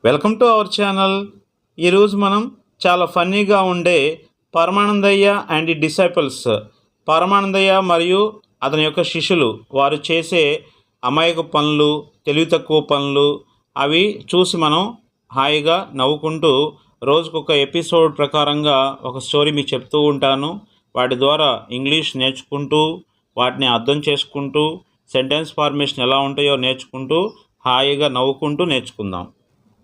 Welcome to our channel. ఈరోజు మనం చాలా ఫన్నీగా ఉండే Paramanandayya and the disciples, Paramanandayya మరియు అతని యొక్క శిష్యులు వారు చేసే అమాయక పనులు, తెలివి తక్కువ పనులు అవి చూసి మనం హాయిగా నవ్వుకుంటూ రోజుకొక ఎపిసోడ్ ప్రకారంగా ఒక స్టోరీ మీకు చెప్తూ ఉంటాను. వాటి ద్వారా ఇంగ్లీష్ నేర్చుకుంటూ వాటిని అర్థం చేసుకుంటూ సెంటెన్స్ ఫార్మేషన్ ఎలా ఉంటాయో నేర్చుకుంటూ హాయిగా నవ్వుకుంటూ నేర్చుకుందాం.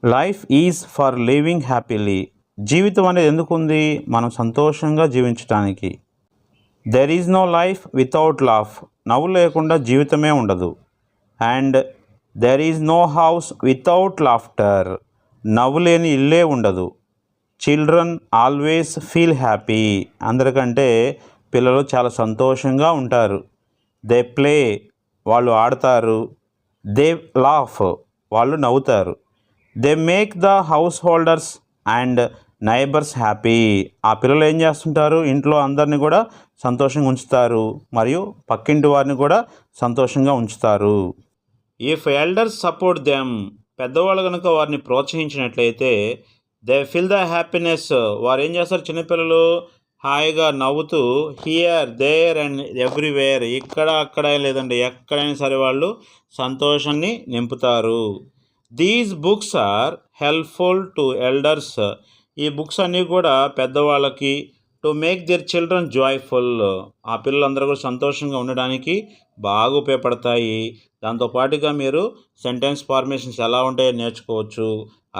Life is for living happily. జీవితం అనేది ఎందుకు ఉంది? మనం సంతోషంగా జీవించడానికి. There is no life without laugh. నవ్వు లేకుండా జీవితమే ఉండదు. And there is no house without laughter. నవ్వు లేని ఇల్లే ఉండదు. Children always feel happy. అందరికంటే పిల్లలు చాలా సంతోషంగా ఉంటారు. దే ప్లే, వాళ్ళు ఆడతారు. దే లాఫ్, వాళ్ళు నవ్వుతారు. They make the house holders and neighbours happy. ఆ పిల్లలు ఏం చేస్తుంటారు? ఇంట్లో అందరినీ కూడా సంతోషంగా ఉంచుతారు మరియు పక్కింటి వారిని కూడా సంతోషంగా ఉంచుతారు. ఇఫ్ ఎల్డర్స్ సపోర్ట్ దెమ్, పెద్దవాళ్ళు కనుక వారిని ప్రోత్సహించినట్లయితే దే ఫీల్ ద హ్యాపీనెస్. వారు ఏం చేస్తారు? చిన్నపిల్లలు హాయిగా నవ్వుతూ హియర్ దేర్ అండ్ ఎవ్రీవేర్, ఇక్కడ అక్కడ లేదండి ఎక్కడైనా సరే వాళ్ళు సంతోషాన్ని నింపుతారు. These books are helpful to elders. ఈ బుక్స్ అన్నీ కూడా పెద్దవాళ్ళకి to make their children joyful. ఆ పిల్లలందరూ కూడా సంతోషంగా ఉండడానికి బాగా ఉపయోగపడతాయి. దాంతోపాటుగా మీరు సెంటెన్స్ ఫార్మేషన్స్ ఎలా ఉంటాయో నేర్చుకోవచ్చు,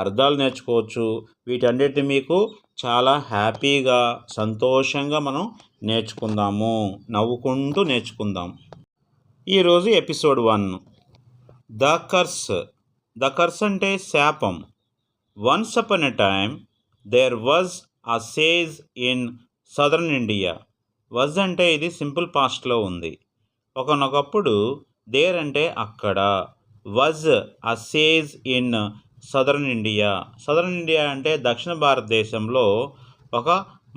అర్థాలు నేర్చుకోవచ్చు. వీటన్నిటిని మీకు చాలా హ్యాపీగా సంతోషంగా మనం నేర్చుకుందాము, నవ్వుకుంటూ నేర్చుకుందాం. ఈరోజు episode 1, the curse. The curse అంటే శాపం. Once upon a time there was a sage in southern India. Was అంటే ఇది సింపుల్ పాస్ట్లో ఉంది. ఒకనొకప్పుడు దేర్ అంటే అక్కడ, was a sage in southern India. Southern India అంటే దక్షిణ భారతదేశంలో ఒక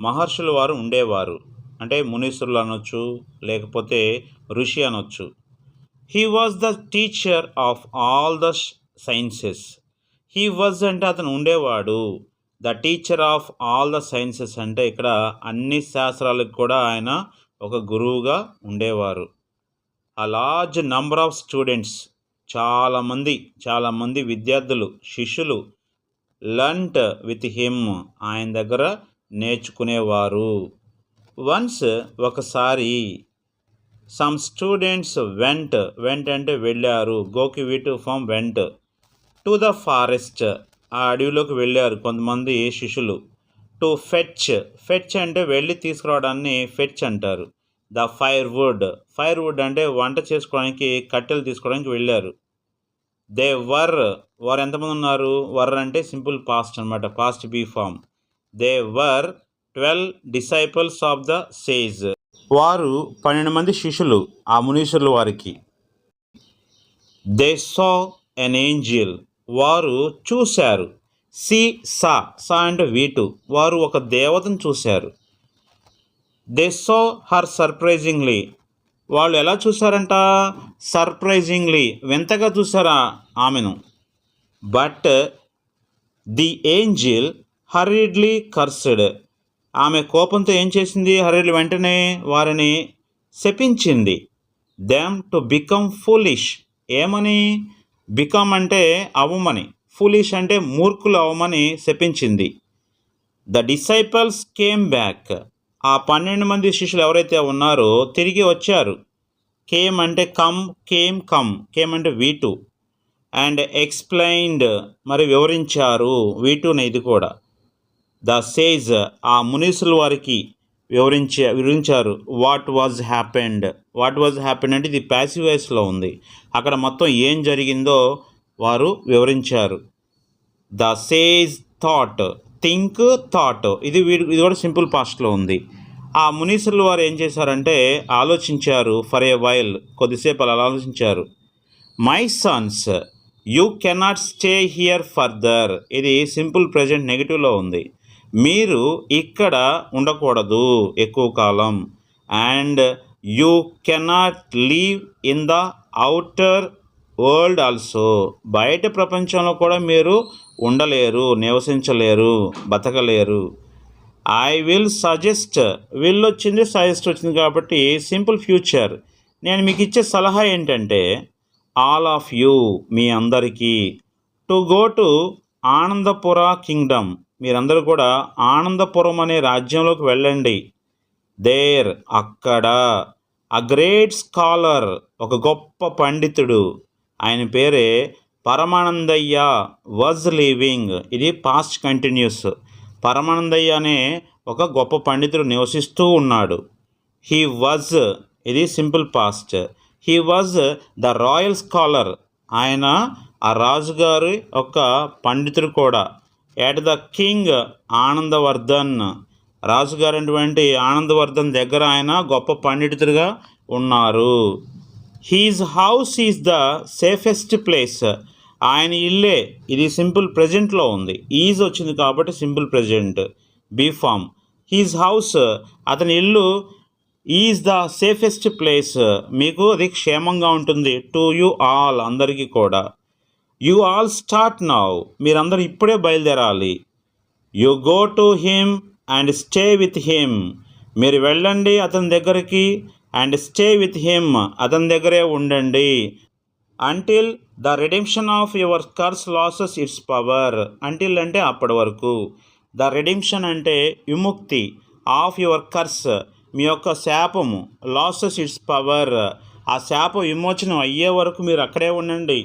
మహర్షుల వారు ఉండేవారు. అంటే మునీశ్వరులు అనొచ్చు, లేకపోతే ఋషి అనొచ్చు. He was the teacher of all the sciences. He was అంటే అతను ఉండేవాడు. The teacher of all the sciences అంటే ఇక్కడ అన్ని శాస్త్రాలకు కూడా ఆయన ఒక గురువుగా ఉండేవారు. A large number of students, చాలామంది విద్యార్థులు, శిష్యులు లర్న్ట్ విత్ హిమ్, ఆయన దగ్గర నేర్చుకునేవారు. వన్స్ ఒకసారి సమ్ స్టూడెంట్స్ వెంట్ అంటే వెళ్ళారు. గోకి వీటు from went to the forest, ఆ అడవిలోకి వెళ్ళారు కొంతమంది శిష్యులు. టు ఫెచ్ అంటే వెళ్ళి తీసుకురావడాన్ని ఫెచ్ అంటారు. ద ఫైర్ వుడ్ అంటే వంట చేసుకోవడానికి కట్టెలు తీసుకోవడానికి వెళ్ళారు. దే వారు ఎంతమంది ఉన్నారు? వర్ అంటే సింపుల్ పాస్ట్ అనమాట, past be form. They were 12 disciples of the sage. వారు 12 మంది శిష్యులు ఆ మునీశ్వరుల వారికి. దే సా ఎన్ ఏంజిల్, వారు చూశారు. సా అంటే వీటు, వారు ఒక దేవతను చూశారు. దే సా హర్ సర్ప్రైజింగ్లీ, వాళ్ళు ఎలా చూశారంట? సర్ప్రైజింగ్లీ, వింతగా చూసారా ఆమెను. బట్ ది ఏంజిల్ హర్రిడ్లీ కర్స్డ్, ఆమె కోపంతో ఏం చేసింది? హర్రిడ్లీ వెంటనే వారిని శపించింది. దెమ్ టు బికమ్ ఫూలిష్, ఏమని? బికమ్ అంటే అవమని, ఫూలిష్ అంటే మూర్ఖులు అవమని శపించింది. ద డిసైపల్స్ కేమ్ బ్యాక్, ఆ 12 మంది శిష్యులు ఎవరైతే ఉన్నారో తిరిగి వచ్చారు. కేమ్ అంటే కేమ్ అంటే వీటు. అండ్ ఎక్స్ప్లెయిన్డ్, మరి వివరించారు. వీటునే ఇది కూడా. ద సేజ్, ఆ మునీసుల వారికి వివరించారు. వాట్ వాజ్ హ్యాపెండ్ అంటే ఇది ప్యాసివ్ వాయిస్లో ఉంది. అక్కడ మొత్తం ఏం జరిగిందో వారు వివరించారు. ద సేజ్ థాట్ ఇది కూడా సింపుల్ పాస్ట్లో ఉంది. ఆ మునీశ్వరులు వారు ఏం చేశారంటే ఆలోచించారు. ఫర్ ఏ వైల్, కొద్దిసేపు అలా ఆలోచించారు. My sons, you cannot stay here further, ఇది సింపుల్ ప్రెజెంట్ నెగిటివ్లో ఉంది. మీరు ఇక్కడ ఉండకూడదు ఎక్కువ కాలం. And you cannot leave in the outer world also, బయట ప్రపంచంలో కూడా మీరు ఉండలేరు, నివసించలేరు, బతకలేరు. ఐ విల్ సజెస్ట్, విల్ వచ్చింది, సజెస్ట్ వచ్చింది కాబట్టి సింపుల్ ఫ్యూచర్. నేను మీకు ఇచ్చే సలహా ఏంటంటే ఆల్ ఆఫ్ యూ, మీ అందరికీ, టు గో టు ఆనందపుర కింగ్డమ్, మీరందరూ కూడా ఆనందపురం అనే రాజ్యంలోకి వెళ్ళండి. దేర్, అక్కడ, అ గ్రేట్ స్కాలర్, ఒక గొప్ప పండితుడు, ఆయన పేరే పరమానందయ్య, వాజ్ లివింగ్, ఇది పాస్ట్ కంటిన్యూస్. పరమానందయ్య అనే ఒక గొప్ప పండితుడు నివసిస్తూ ఉన్నాడు. హీ వాజ్, ఇది simple past. He was the royal scholar, ఆయన ఆ రాజుగారి ఒక పండితుడు కూడా. ఎట్ ద కింగ్ ఆనందవర్ధన్, రాజుగారు అటువంటి ఆనందవర్ధన్ దగ్గర ఆయన గొప్ప పండితుడిగా ఉన్నారు. His house is the safest place, ఆయన ఇల్లే, ఇది సింపుల్ ప్రజెంట్లో ఉంది, ఈజ్ వచ్చింది కాబట్టి simple present, be form. His house, అతని ఇల్లు, ఈజ్ ద సేఫెస్ట్ ప్లేస్, మీకు అది క్షేమంగా ఉంటుంది. టు యూ ఆల్, అందరికీ కూడా. యు ఆల్ స్టార్ట్ నౌ, మీరందరూ ఇప్పుడే బయలుదేరాలి. You go to him and stay with him, మీరు వెళ్ళండి అతని దగ్గరికి, అండ్ స్టే విత్ హిమ్, అతని దగ్గరే ఉండండి. Until the redemption of your curse losses its power, until అంటే అప్పటి వరకు, ద రిడెంప్షన్ అంటే విముక్తి, ఆఫ్ యువర్ కర్స్, మీ యొక్క శాపము, లాసెస్ ఇట్స్ పవర్, ఆ శాప విమోచనం అయ్యే వరకు మీరు అక్కడే ఉండండి.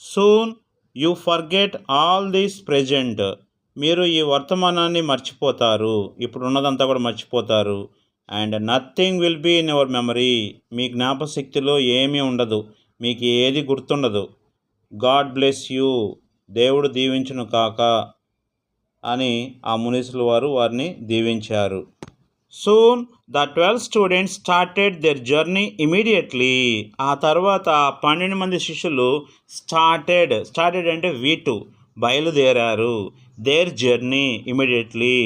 Soon you forget all this present, మీరు ఈ వర్తమానాన్ని మర్చిపోతారు, ఇప్పుడు ఉన్నదంతా కూడా మర్చిపోతారు. And nothing will be in your memory, మీ జ్ఞాపశక్తిలో ఏమీ ఉండదు, మీకు ఏది గుర్తుండదు. గాడ్ బ్లెస్ యూ, దేవుడు దీవించును కాక అని ఆ మునీసులు వారు వారిని దీవించారు. Soon the 12 students started their journey immediately, ఆ తర్వాత 12 మంది శిష్యులు స్టార్టెడ్ అంటే వీటు, బయలుదేరారు. దేర్ జర్నీ ఇమీడియట్లీ,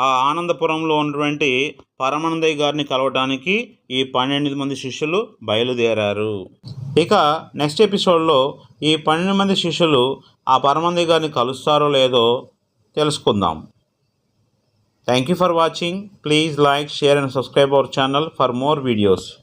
ఆ ఆనందపురంలో ఉన్నటువంటి పరమానందయ్య గారిని కలవడానికి ఈ 12 మంది శిష్యులు బయలుదేరారు. ఇక నెక్స్ట్ ఎపిసోడ్లో ఈ 12 మంది శిష్యులు ఆ పరమానందయ్య గారిని కలుస్తారో లేదో తెలుసుకుందాం. Thank you for watching. Please like, share and subscribe our channel for more videos.